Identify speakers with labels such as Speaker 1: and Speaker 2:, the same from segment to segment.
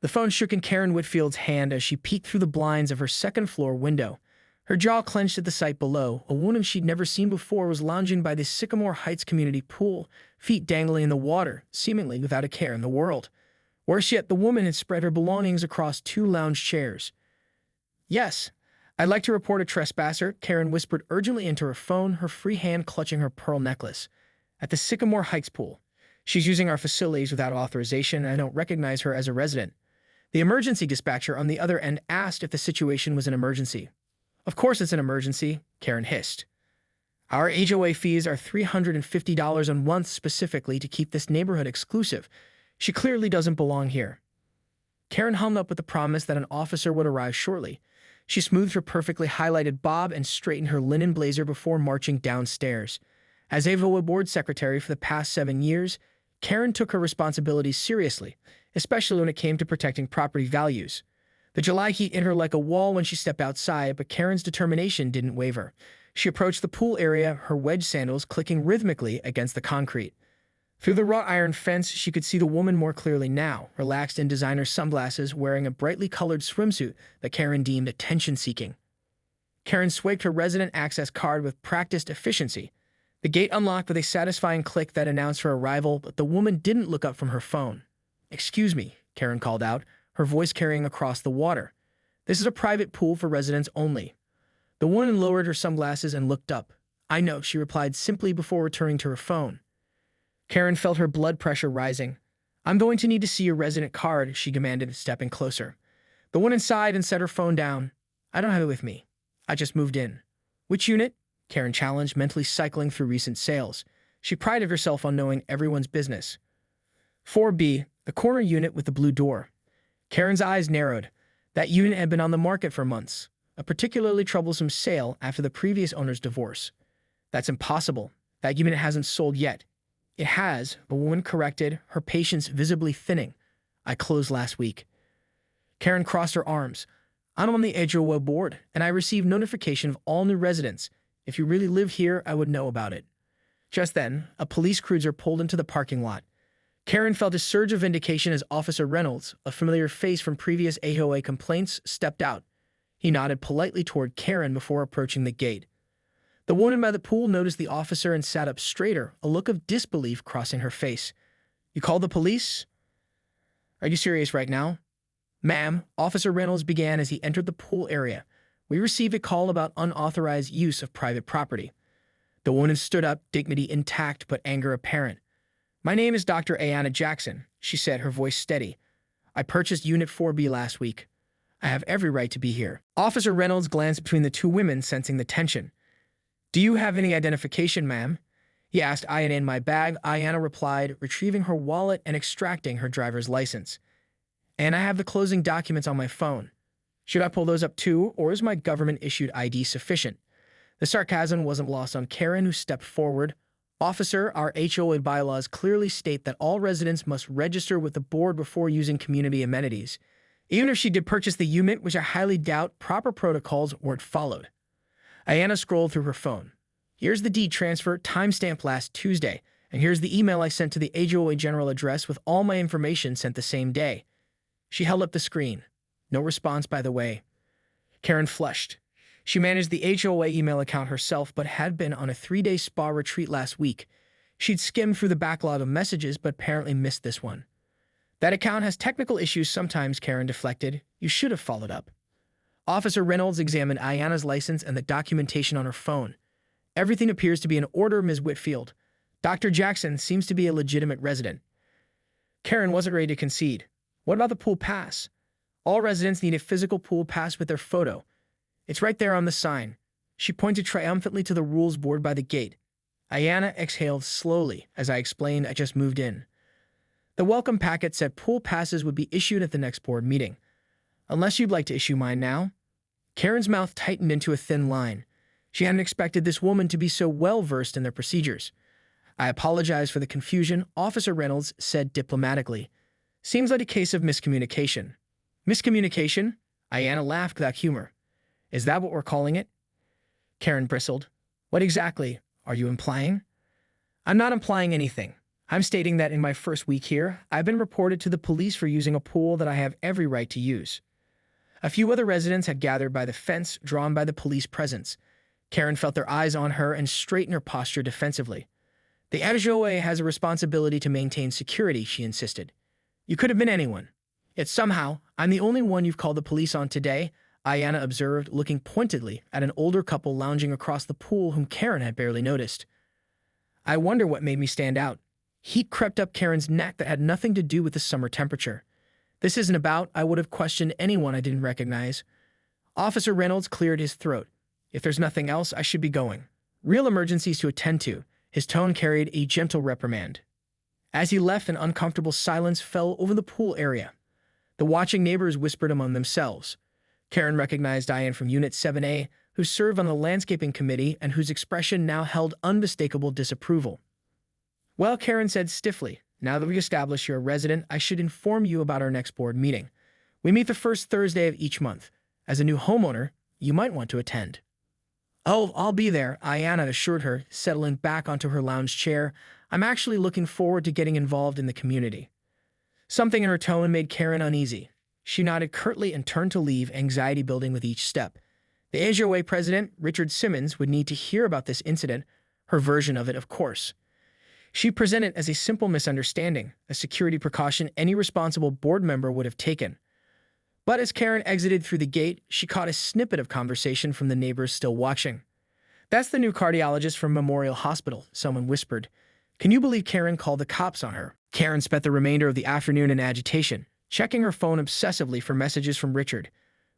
Speaker 1: The phone shook in Karen Whitfield's hand as she peeked through the blinds of her second-floor window. Her jaw clenched at the sight below. A woman she'd never seen before was lounging by the Sycamore Heights community pool, feet dangling in the water, seemingly without a care in the world. Worse yet, the woman had spread her belongings across 2 lounge chairs. "Yes, I'd like to report a trespasser," Karen whispered urgently into her phone, her free hand clutching her pearl necklace. "At the Sycamore Heights pool. She's using our facilities without authorization, and I don't recognize her as a resident." The emergency dispatcher on the other end asked if the situation was an emergency. "Of course it's an emergency," Karen hissed. "Our HOA fees are $350 a month specifically to keep this neighborhood exclusive. She clearly doesn't belong here." Karen hung up with the promise that an officer would arrive shortly. She smoothed her perfectly highlighted bob and straightened her linen blazer before marching downstairs. As HOA board secretary for the past 7 years, Karen took her responsibilities seriously, especially when it came to protecting property values. The July heat hit her like a wall when she stepped outside, but Karen's determination didn't waver. She approached the pool area, her wedge sandals clicking rhythmically against the concrete. Through the wrought iron fence, she could see the woman more clearly now, relaxed in designer sunglasses, wearing a brightly colored swimsuit that Karen deemed attention-seeking. Karen swiped her resident access card with practiced efficiency. The gate unlocked with a satisfying click that announced her arrival, but the woman didn't look up from her phone. "Excuse me," Karen called out, her voice carrying across the water. "This is a private pool for residents only." The woman lowered her sunglasses and looked up. "I know," she replied simply before returning to her phone. Karen felt her blood pressure rising. "I'm going to need to see your resident card," she demanded, stepping closer. The woman sighed and set her phone down. "I don't have it with me. I just moved in." "Which unit?" Karen challenged, mentally cycling through recent sales. She prided herself on knowing everyone's business. 4B, the corner unit with the blue door. Karen's eyes narrowed. That unit had been on the market for months, a particularly troublesome sale after the previous owner's divorce. "That's impossible. That unit hasn't sold yet." "It has," the woman corrected, her patience visibly thinning. "I closed last week." Karen crossed her arms. "I'm on the HOA board, and I received notification of all new residents. If you really live here, I would know about it." Just then, a police cruiser pulled into the parking lot. Karen felt a surge of vindication as Officer Reynolds, a familiar face from previous HOA complaints, stepped out. He nodded politely toward Karen before approaching the gate. The woman by the pool noticed the officer and sat up straighter, a look of disbelief crossing her face. "You called the police? Are you serious right now?" "Ma'am," Officer Reynolds began as he entered the pool area, "we received a call about unauthorized use of private property." The woman stood up, dignity intact but anger apparent. "My name is Dr. Ayanna Jackson," she said, her voice steady. "I purchased Unit 4B last week. I have every right to be here." Officer Reynolds glanced between the two women, sensing the tension. "Do you have any identification, ma'am?" he asked. "I am in my bag," Ayanna replied, retrieving her wallet and extracting her driver's license. "And I have the closing documents on my phone. Should I pull those up too, or is my government-issued ID sufficient?" The sarcasm wasn't lost on Karen, who stepped forward. "Officer, our HOA bylaws clearly state that all residents must register with the board before using community amenities. Even if she did purchase the unit, which I highly doubt, proper protocols weren't followed." Ayanna scrolled through her phone. "Here's the deed transfer, timestamped last Tuesday, and here's the email I sent to the HOA general address with all my information sent the same day." She held up the screen. "No response, by the way." Karen flushed. She managed the HOA email account herself, but had been on a 3-day spa retreat last week. She'd skimmed through the backlog of messages, but apparently missed this one. "That account has technical issues sometimes," Karen deflected. "You should have followed up." Officer Reynolds examined Ayanna's license and the documentation on her phone. "Everything appears to be in order, Ms. Whitfield. Dr. Jackson seems to be a legitimate resident." Karen wasn't ready to concede. "What about the pool pass?" "All residents need a physical pool pass with their photo. It's right there on the sign." She pointed triumphantly to the rules board by the gate. Ayanna exhaled slowly. "As I explained, I just moved in." The welcome packet said pool passes would be issued at the next board meeting. "Unless you'd like to issue mine now?" Karen's mouth tightened into a thin line. She hadn't expected this woman to be so well-versed in their procedures. "I apologize for the confusion," Officer Reynolds said diplomatically. "Seems like a case of miscommunication." "Miscommunication?" Ayanna laughed without humor. "Is that what we're calling it?" Karen bristled. "What exactly are you implying?" "I'm not implying anything. I'm stating that in my first week here, I've been reported to the police for using a pool that I have every right to use. A few other residents had gathered by the fence drawn by the police presence. Karen felt their eyes on her and straightened her posture defensively. The HOA has a responsibility to maintain security, she insisted. You could have been anyone. Yet somehow, I'm the only one you've called the police on today, Ayanna observed, looking pointedly at an older couple lounging across the pool whom Karen had barely noticed. I wonder what made me stand out. Heat crept up Karen's neck that had nothing to do with the summer temperature. This isn't about I would have questioned anyone I didn't recognize. Officer Reynolds cleared his throat. If there's nothing else, I should be going. Real emergencies to attend to. His tone carried a gentle reprimand. As he left, an uncomfortable silence fell over the pool area. The watching neighbors whispered among themselves. Karen recognized Diane from Unit 7A, who served on the landscaping committee and whose expression now held unmistakable disapproval. Well, Karen said stiffly, now that we established you're a resident, I should inform you about our next board meeting. We meet the first Thursday of each month. As a new homeowner, you might want to attend. Oh, I'll be there, Ayanna assured her, settling back onto her lounge chair. I'm actually looking forward to getting involved in the community. Something in her tone made Karen uneasy. She nodded curtly and turned to leave, anxiety building with each step. The HOA president, Richard Simmons, would need to hear about this incident, her version of it, of course. She presented it as a simple misunderstanding, a security precaution any responsible board member would have taken. But as Karen exited through the gate, she caught a snippet of conversation from the neighbors still watching. That's the new cardiologist from Memorial Hospital, someone whispered. Can you believe Karen called the cops on her? Karen spent the remainder of the afternoon in agitation, checking her phone obsessively for messages from Richard.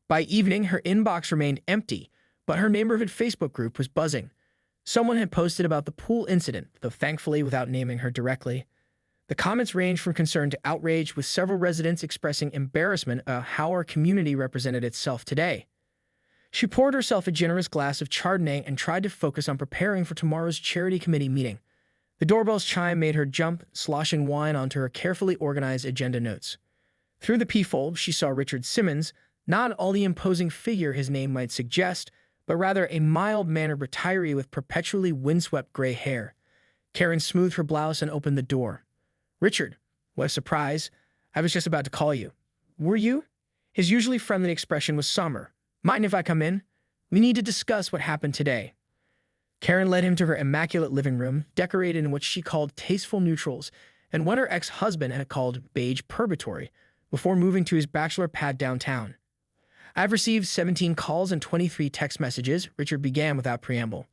Speaker 1: By evening, her inbox remained empty, but her neighborhood Facebook group was buzzing. Someone had posted about the pool incident, though thankfully without naming her directly. The comments ranged from concern to outrage, with several residents expressing embarrassment about how our community represented itself today. She poured herself a generous glass of Chardonnay and tried to focus on preparing for tomorrow's charity committee meeting. The doorbell's chime made her jump, sloshing wine onto her carefully organized agenda notes. Through the peephole, she saw Richard Simmons, not all the imposing figure his name might suggest, but rather a mild-mannered retiree with perpetually windswept gray hair. Karen smoothed her blouse and opened the door. Richard, what a surprise. I was just about to call you. Were you? His usually friendly expression was somber. Mind if I come in? We need to discuss what happened today. Karen led him to her immaculate living room, decorated in what she called tasteful neutrals, and what her ex-husband had called beige purgatory, before moving to his bachelor pad downtown. I've received 17 calls and 23 text messages, Richard began without preamble.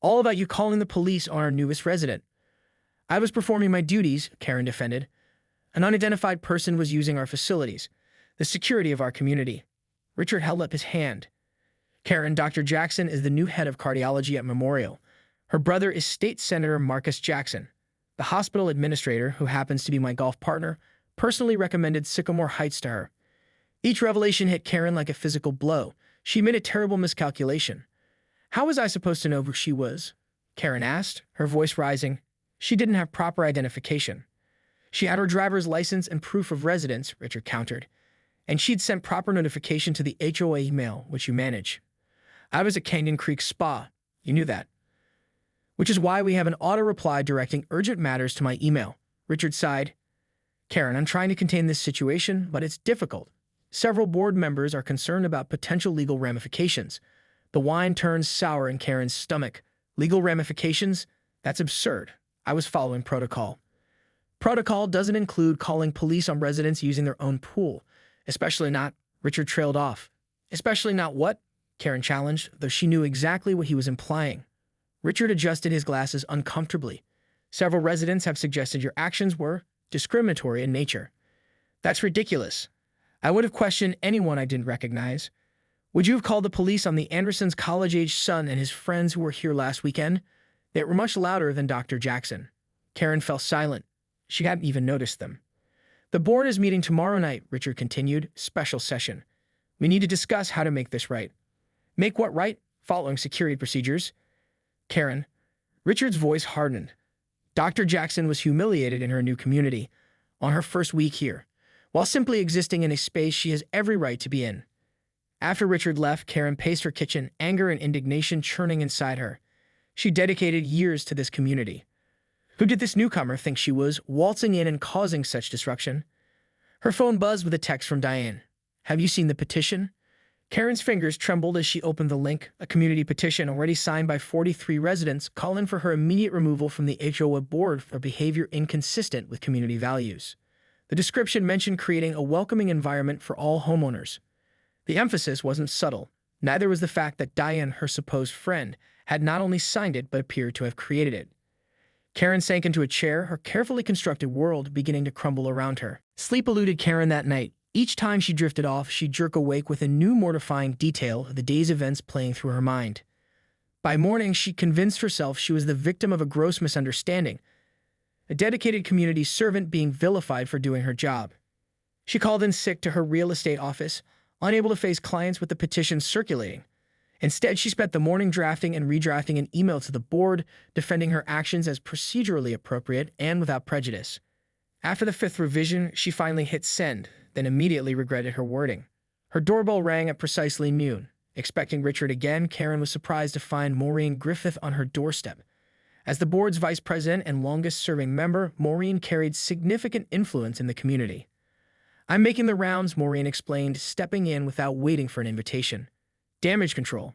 Speaker 1: All about you calling the police on our newest resident. I was performing my duties, Karen defended. An unidentified person was using our facilities, the security of our community. Richard held up his hand. Karen, Dr. Jackson is the new head of cardiology at Memorial. Her brother is State Senator Marcus Jackson. The hospital administrator, who happens to be my golf partner, personally recommended Sycamore Heights to her. Each revelation hit Karen like a physical blow. She made a terrible miscalculation. How was I supposed to know who she was? Karen asked, her voice rising. She didn't have proper identification. She had her driver's license and proof of residence, Richard countered. And she'd sent proper notification to the HOA email, which you manage. I was at Canyon Creek Spa. You knew that. Which is why we have an auto-reply directing urgent matters to my email. Richard sighed. Karen, I'm trying to contain this situation, but it's difficult. Several board members are concerned about potential legal ramifications. The wine turned sour in Karen's stomach. Legal ramifications? That's absurd. I was following protocol. Protocol doesn't include calling police on residents using their own pool. Especially not, Richard trailed off. Especially not what? Karen challenged, though she knew exactly what he was implying. Richard adjusted his glasses uncomfortably. Several residents have suggested your actions were discriminatory in nature. That's ridiculous. I would have questioned anyone I didn't recognize. Would you have called the police on the Anderson's college-age son and his friends who were here last weekend? They were much louder than Dr. Jackson. Karen fell silent. She hadn't even noticed them. The board is meeting tomorrow night, Richard continued. Special session. We need to discuss how to make this right. Make what right? Following security procedures. Karen. Richard's voice hardened. Dr. Jackson was humiliated in her new community, on her first week here, while simply existing in a space she has every right to be in. After Richard left, Karen paced her kitchen, anger and indignation churning inside her. She dedicated years to this community. Who did this newcomer think she was, waltzing in and causing such disruption? Her phone buzzed with a text from Diane. Have you seen the petition? Karen's fingers trembled as she opened the link, a community petition already signed by 43 residents calling for her immediate removal from the HOA board for behavior inconsistent with community values. The description mentioned creating a welcoming environment for all homeowners. The emphasis wasn't subtle. Neither was the fact that Diane, her supposed friend, had not only signed it but appeared to have created it. Karen sank into a chair, her carefully constructed world beginning to crumble around her. Sleep eluded Karen that night. Each time she drifted off, she'd jerk awake with a new mortifying detail of the day's events playing through her mind. By morning, she convinced herself she was the victim of a gross misunderstanding, a dedicated community servant being vilified for doing her job. She called in sick to her real estate office, unable to face clients with the petition circulating. Instead, she spent the morning drafting and redrafting an email to the board, defending her actions as procedurally appropriate and without prejudice. After the 5th revision, she finally hit send, then immediately regretted her wording. Her doorbell rang at precisely noon. Expecting Richard again, Karen was surprised to find Maureen Griffith on her doorstep. As the board's vice president and longest-serving member, Maureen carried significant influence in the community. I'm making the rounds, Maureen explained, stepping in without waiting for an invitation. Damage control.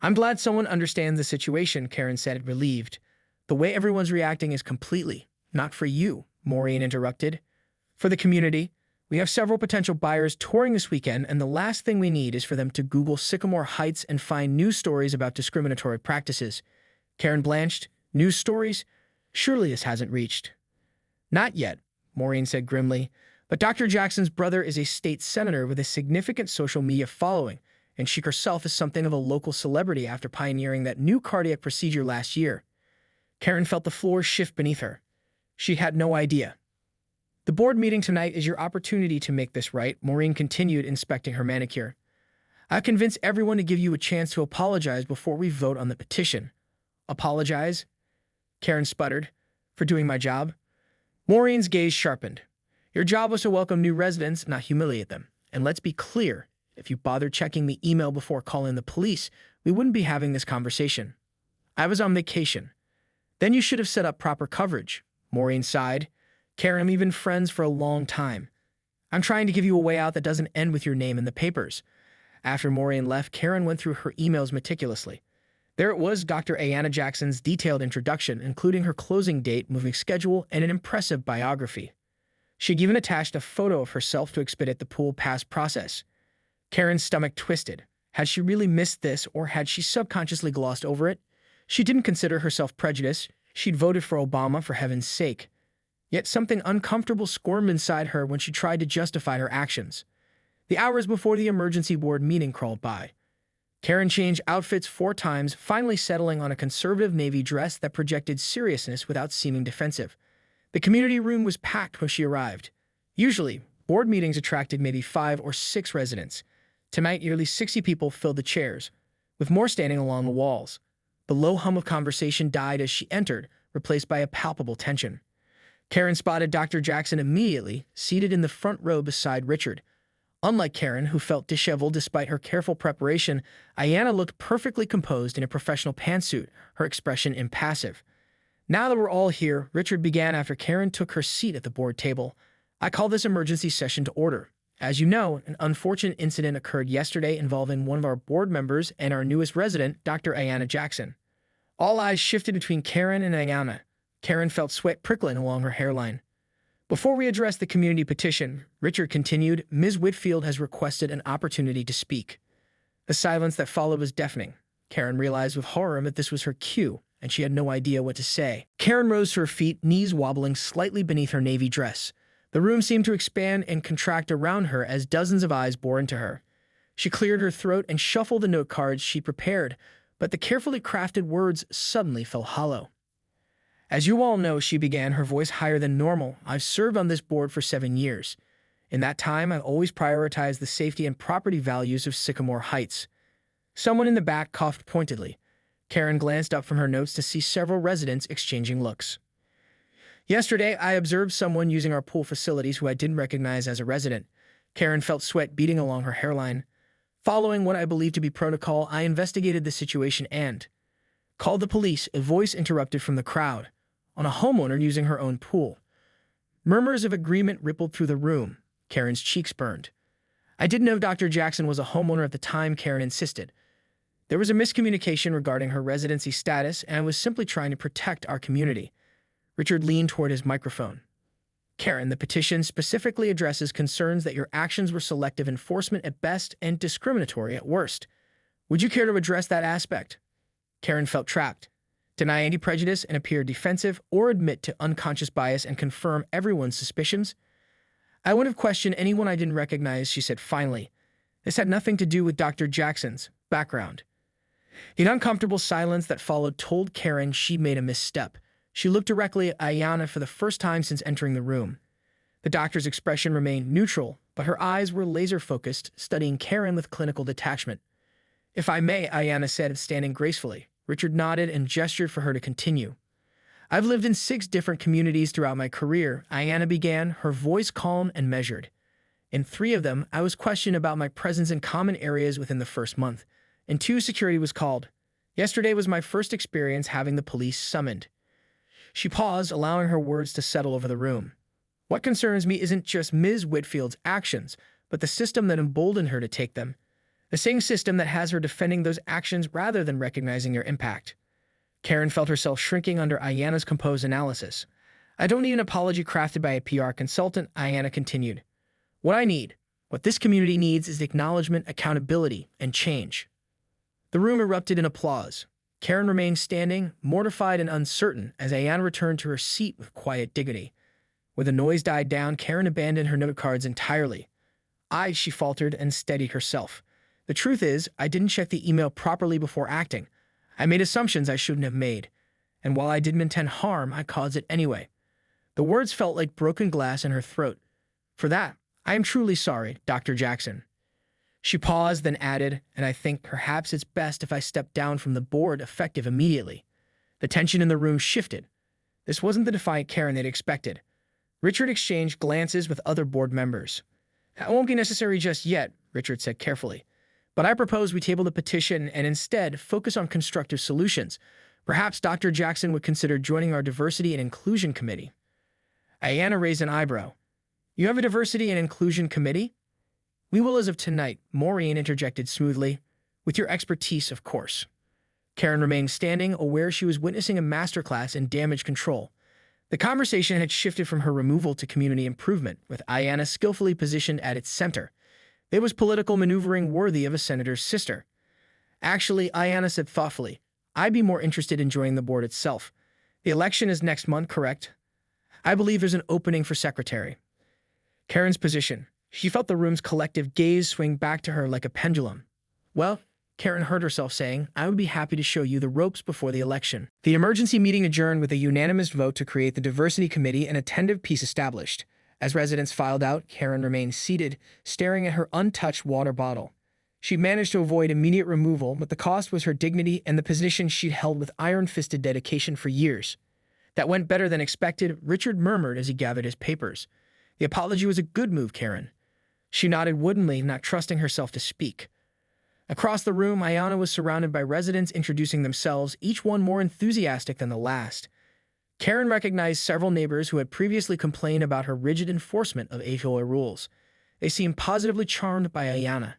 Speaker 1: I'm glad someone understands the situation, Karen said, relieved. The way everyone's reacting is completely, not for you, Maureen interrupted. For the community. We have several potential buyers touring this weekend, and the last thing we need is for them to Google Sycamore Heights and find news stories about discriminatory practices. Karen blanched. News stories? Surely this hasn't reached. Not yet, Maureen said grimly, but Dr. Jackson's brother is a state senator with a significant social media following, and she herself is something of a local celebrity after pioneering that new cardiac procedure last year. Karen felt the floor shift beneath her. She had no idea. The board meeting tonight is your opportunity to make this right, Maureen continued, inspecting her manicure. I've convinced everyone to give you a chance to apologize before we vote on the petition. Apologize? Karen sputtered. For doing my job? Maureen's gaze sharpened. Your job was to welcome new residents, not humiliate them. And let's be clear, if you bothered checking the email before calling the police, we wouldn't be having this conversation. I was on vacation. Then you should have set up proper coverage. Maureen sighed. Karen, we've been friends for a long time. I'm trying to give you a way out that doesn't end with your name in the papers. After Maureen left, Karen went through her emails meticulously. There it was, Dr. Ayanna Jackson's detailed introduction, including her closing date, moving schedule, and an impressive biography. She'd even attached a photo of herself to expedite the pool pass process. Karen's stomach twisted. Had she really missed this, or had she subconsciously glossed over it? She didn't consider herself prejudiced. She'd voted for Obama, for heaven's sake. Yet something uncomfortable squirmed inside her when she tried to justify her actions. The hours before the emergency board meeting crawled by. Karen changed outfits 4 times, finally settling on a conservative navy dress that projected seriousness without seeming defensive. The community room was packed when she arrived. Usually, board meetings attracted maybe 5 or 6 residents. Tonight, nearly 60 people filled the chairs, with more standing along the walls. The low hum of conversation died as she entered, replaced by a palpable tension. Karen spotted Dr. Jackson immediately, seated in the front row beside Richard. Unlike Karen, who felt disheveled despite her careful preparation, Ayanna looked perfectly composed in a professional pantsuit, her expression impassive. Now that we're all here, Richard began after Karen took her seat at the board table. I call this emergency session to order. As you know, an unfortunate incident occurred yesterday involving one of our board members and our newest resident, Dr. Ayanna Jackson. All eyes shifted between Karen and Ayanna. Karen felt sweat prickling along her hairline. Before we address the community petition, Richard continued, Ms. Whitfield has requested an opportunity to speak. The silence that followed was deafening. Karen realized with horror that this was her cue, and she had no idea what to say. Karen rose to her feet, knees wobbling slightly beneath her navy dress. The room seemed to expand and contract around her as dozens of eyes bore into her. She cleared her throat and shuffled the note cards she prepared, but the carefully crafted words suddenly fell hollow. As you all know, she began, her voice higher than normal, I've served on this board for 7 years. In that time, I've always prioritized the safety and property values of Sycamore Heights. Someone in the back coughed pointedly. Karen glanced up from her notes to see several residents exchanging looks. Yesterday, I observed someone using our pool facilities who I didn't recognize as a resident. Karen felt sweat beading along her hairline. Following what I believe to be protocol, I investigated the situation and called the police, a voice interrupted from the crowd. on a homeowner using her own pool. Murmurs of agreement rippled through the room. Karen's cheeks burned. I didn't know Dr. Jackson was a homeowner at the time, Karen insisted. There was a miscommunication regarding her residency status, and I was simply trying to protect our community. Richard leaned toward his microphone. Karen, the petition specifically addresses concerns that your actions were selective enforcement at best and discriminatory at worst. Would you care to address that aspect? Karen felt trapped. Deny any prejudice and appear defensive, or admit to unconscious bias and confirm everyone's suspicions? I wouldn't have questioned anyone I didn't recognize, she said finally. This had nothing to do with Dr. Jackson's background. The uncomfortable silence that followed told Karen she'd made a misstep. She looked directly at Ayanna for the first time since entering the room. The doctor's expression remained neutral, but her eyes were laser-focused, studying Karen with clinical detachment. If I may, Ayanna said, standing gracefully. Richard nodded and gestured for her to continue. I've lived in 6 different communities throughout my career, Ayanna began, her voice calm and measured. In 3 of them, I was questioned about my presence in common areas within the first month. In 2, security was called. Yesterday was my first experience having the police summoned. She paused, allowing her words to settle over the room. What concerns me isn't just Ms. Whitfield's actions, but the system that emboldened her to take them. The same system that has her defending those actions rather than recognizing their impact. Karen felt herself shrinking under Ayanna's composed analysis. I don't need an apology crafted by a PR consultant, Ayanna continued. What this community needs is acknowledgement, accountability, and change. The room erupted in applause. Karen remained standing, mortified and uncertain, as Ayanna returned to her seat with quiet dignity. When the noise died down, Karen abandoned her note cards entirely. She faltered and steadied herself. The truth is, I didn't check the email properly before acting. I made assumptions I shouldn't have made. And while I didn't intend harm, I caused it anyway. The words felt like broken glass in her throat. For that, I am truly sorry, Dr. Jackson. She paused, then added, and I think perhaps it's best if I step down from the board effective immediately. The tension in the room shifted. This wasn't the defiant Karen they'd expected. Richard exchanged glances with other board members. That won't be necessary just yet, Richard said carefully. But I propose we table the petition and instead focus on constructive solutions. Perhaps Dr. Jackson would consider joining our diversity and inclusion committee. Ayanna raised an eyebrow. You have a diversity and inclusion committee? We will as of tonight, Maureen interjected smoothly. With your expertise, of course. Karen remained standing, aware she was witnessing a masterclass in damage control. The conversation had shifted from her removal to community improvement, with Ayanna skillfully positioned at its center. It was political maneuvering worthy of a senator's sister. Actually, Ayanna said thoughtfully, I'd be more interested in joining the board itself. The election is next month, correct? I believe there's an opening for secretary. Karen's position. She felt the room's collective gaze swing back to her like a pendulum. Well, Karen heard herself saying, I would be happy to show you the ropes before the election. The emergency meeting adjourned with a unanimous vote to create the diversity committee and attentive peace established. As residents filed out, Karen remained seated, staring at her untouched water bottle. She managed to avoid immediate removal, but the cost was her dignity and the position she'd held with iron-fisted dedication for years. That went better than expected, Richard murmured as he gathered his papers. The apology was a good move, Karen. She nodded woodenly, not trusting herself to speak. Across the room, Ayanna was surrounded by residents introducing themselves, each one more enthusiastic than the last. Karen recognized several neighbors who had previously complained about her rigid enforcement of HOA rules. They seemed positively charmed by Ayanna.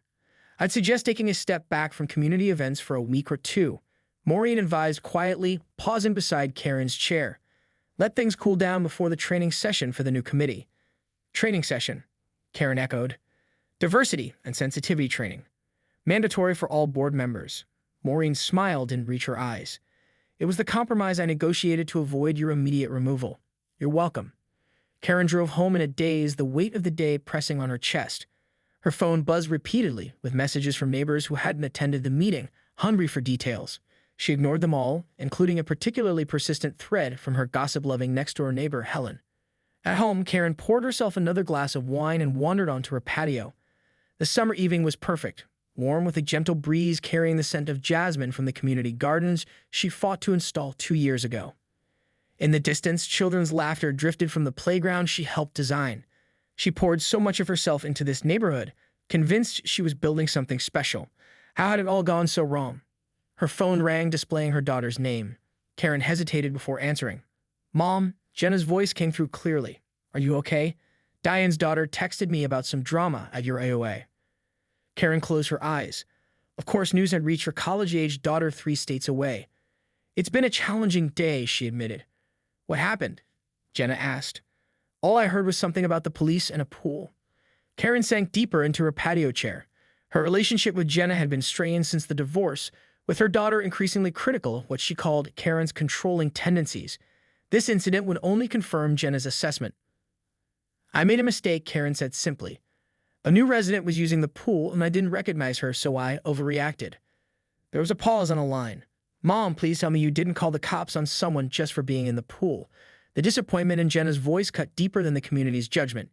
Speaker 1: I'd suggest taking a step back from community events for a week or 2. Maureen advised quietly, pausing beside Karen's chair. Let things cool down before the training session for the new committee. Training session, Karen echoed. Diversity and sensitivity training. Mandatory for all board members. Maureen's smile didn't reach her eyes. It was the compromise I negotiated to avoid your immediate removal. You're welcome. Karen drove home in a daze, the weight of the day pressing on her chest. Her phone buzzed repeatedly with messages from neighbors who hadn't attended the meeting, hungry for details. She ignored them all, including a particularly persistent thread from her gossip-loving next-door neighbor, Helen. At home, Karen poured herself another glass of wine and wandered onto her patio. The summer evening was perfect, warm with a gentle breeze carrying the scent of jasmine from the community gardens she fought to install 2 years ago. In the distance, children's laughter drifted from the playground she helped design. She poured so much of herself into this neighborhood, convinced she was building something special. How had it all gone so wrong? Her phone rang, displaying her daughter's name. Karen hesitated before answering. Mom, Jenna's voice came through clearly. Are you okay? Diane's daughter texted me about some drama at your AOA. Karen closed her eyes. Of course, news had reached her college-aged daughter 3 states away. It's been a challenging day, she admitted. What happened? Jenna asked. All I heard was something about the police and a pool. Karen sank deeper into her patio chair. Her relationship with Jenna had been strained since the divorce, with her daughter increasingly critical of what she called Karen's controlling tendencies. This incident would only confirm Jenna's assessment. I made a mistake, Karen said simply. A new resident was using the pool and I didn't recognize her, so I overreacted. There was a pause on a line. Mom, please tell me you didn't call the cops on someone just for being in the pool. The disappointment in Jenna's voice cut deeper than the community's judgment.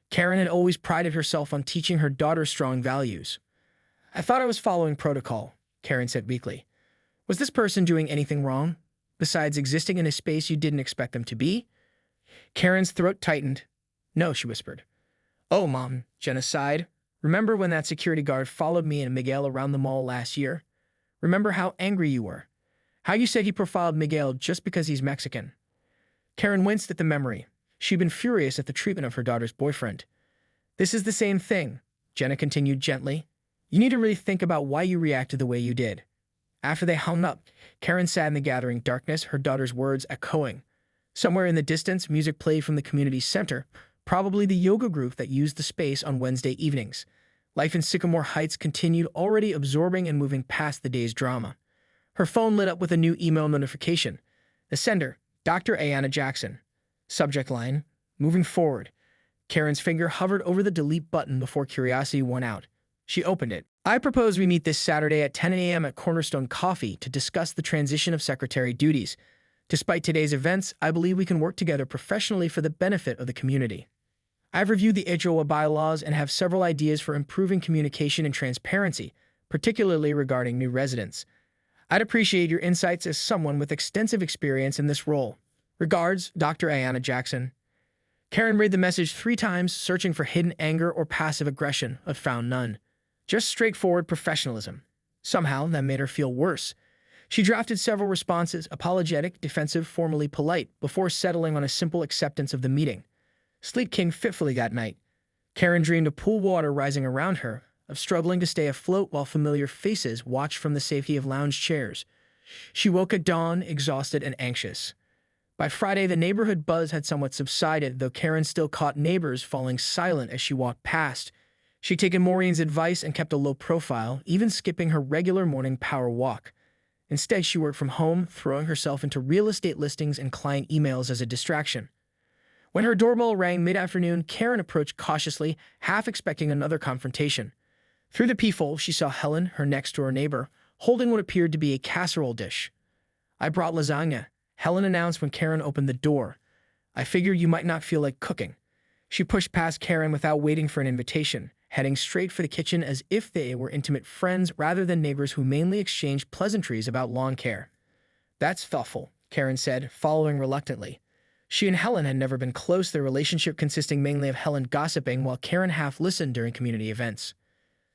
Speaker 1: Karen had always prided herself on teaching her daughter strong values. I thought I was following protocol, Karen said weakly. Was this person doing anything wrong, besides existing in a space you didn't expect them to be? Karen's throat tightened. No, she whispered. Oh, Mom, Jenna sighed. Remember when that security guard followed me and Miguel around the mall last year? Remember how angry you were? How you said he profiled Miguel just because he's Mexican? Karen winced at the memory. She'd been furious at the treatment of her daughter's boyfriend. This is the same thing, Jenna continued gently. You need to really think about why you reacted the way you did. After they hung up, Karen sat in the gathering darkness, her daughter's words echoing. Somewhere in the distance, music played from the community center, probably the yoga group that used the space on Wednesday evenings. Life in Sycamore Heights continued, already absorbing and moving past the day's drama. Her phone lit up with a new email notification. The sender, Dr. Ayanna Jackson. Subject line, moving forward. Karen's finger hovered over the delete button before curiosity won out. She opened it. I propose we meet this Saturday at 10 a.m. at Cornerstone Coffee to discuss the transition of secretary duties. Despite today's events, I believe we can work together professionally for the benefit of the community. I've reviewed the HOA bylaws and have several ideas for improving communication and transparency, particularly regarding new residents. I'd appreciate your insights as someone with extensive experience in this role. Regards, Dr. Ayanna Jackson. Karen read the message 3 times, searching for hidden anger or passive aggression, but found none. Just straightforward professionalism. Somehow, that made her feel worse. She drafted several responses, apologetic, defensive, formally polite, before settling on a simple acceptance of the meeting. Sleep came fitfully that night. Karen dreamed of pool water rising around her, of struggling to stay afloat while familiar faces watched from the safety of lounge chairs. She woke at dawn, exhausted and anxious. By Friday, the neighborhood buzz had somewhat subsided, though Karen still caught neighbors falling silent as she walked past. She'd taken Maureen's advice and kept a low profile, even skipping her regular morning power walk. Instead, she worked from home, throwing herself into real estate listings and client emails as a distraction. When her doorbell rang mid-afternoon, Karen approached cautiously, half expecting another confrontation. Through the peephole, she saw Helen, her next-door neighbor, holding what appeared to be a casserole dish. I brought lasagna, Helen announced when Karen opened the door. I figured you might not feel like cooking. She pushed past Karen without waiting for an invitation, heading straight for the kitchen as if they were intimate friends rather than neighbors who mainly exchanged pleasantries about lawn care. That's thoughtful, Karen said, following reluctantly. She and Helen had never been close, their relationship consisting mainly of Helen gossiping while Karen half listened during community events.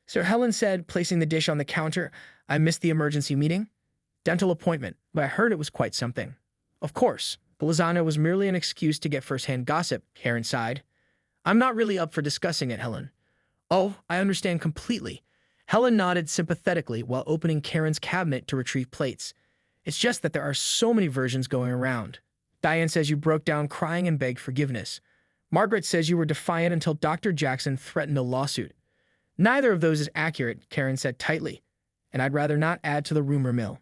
Speaker 1: So Helen said, placing the dish on the counter, I missed the emergency meeting. Dental appointment, but I heard it was quite something. Of course, the lasagna was merely an excuse to get first-hand gossip, Karen sighed. I'm not really up for discussing it, Helen. Oh, I understand completely. Helen nodded sympathetically while opening Karen's cabinet to retrieve plates. It's just that there are so many versions going around. Diane says you broke down crying and begged forgiveness. Margaret says you were defiant until Dr. Jackson threatened a lawsuit. Neither of those is accurate, Karen said tightly, and I'd rather not add to the rumor mill.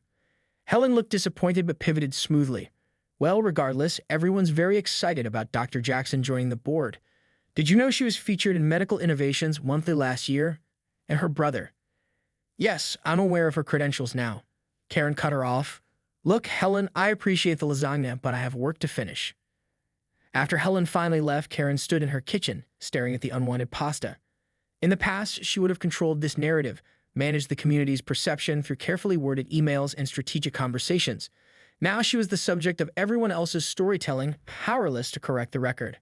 Speaker 1: Helen looked disappointed but pivoted smoothly. Well, regardless, everyone's very excited about Dr. Jackson joining the board. Did you know she was featured in Medical Innovations Monthly last year? And her brother. Yes, I'm aware of her credentials now. Karen cut her off. Look, Helen, I appreciate the lasagna, but I have work to finish. After Helen finally left, Karen stood in her kitchen, staring at the unwanted pasta. In the past, she would have controlled this narrative, managed the community's perception through carefully worded emails and strategic conversations. Now she was the subject of everyone else's storytelling, powerless to correct the record.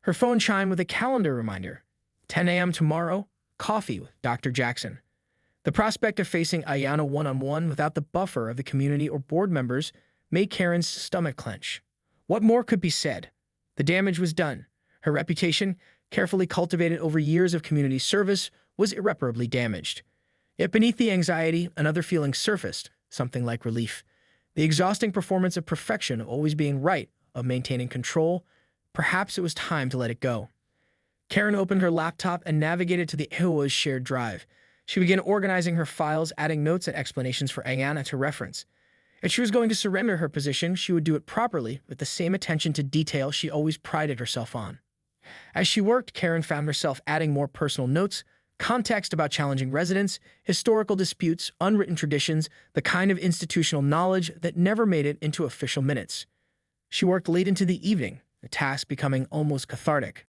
Speaker 1: Her phone chimed with a calendar reminder. 10 a.m. tomorrow, coffee with Dr. Jackson. The prospect of facing Ayanna one-on-one without the buffer of the community or board members made Karen's stomach clench. What more could be said? The damage was done. Her reputation, carefully cultivated over years of community service, was irreparably damaged. Yet beneath the anxiety, another feeling surfaced, something like relief. The exhausting performance of perfection, of always being right, of maintaining control. Perhaps it was time to let it go. Karen opened her laptop and navigated to the Ehoa's shared drive. She began organizing her files, adding notes and explanations for Ayana to reference. If she was going to surrender her position, she would do it properly, with the same attention to detail she always prided herself on. As she worked, Karen found herself adding more personal notes, context about challenging residents, historical disputes, unwritten traditions, the kind of institutional knowledge that never made it into official minutes. She worked late into the evening, the task becoming almost cathartic.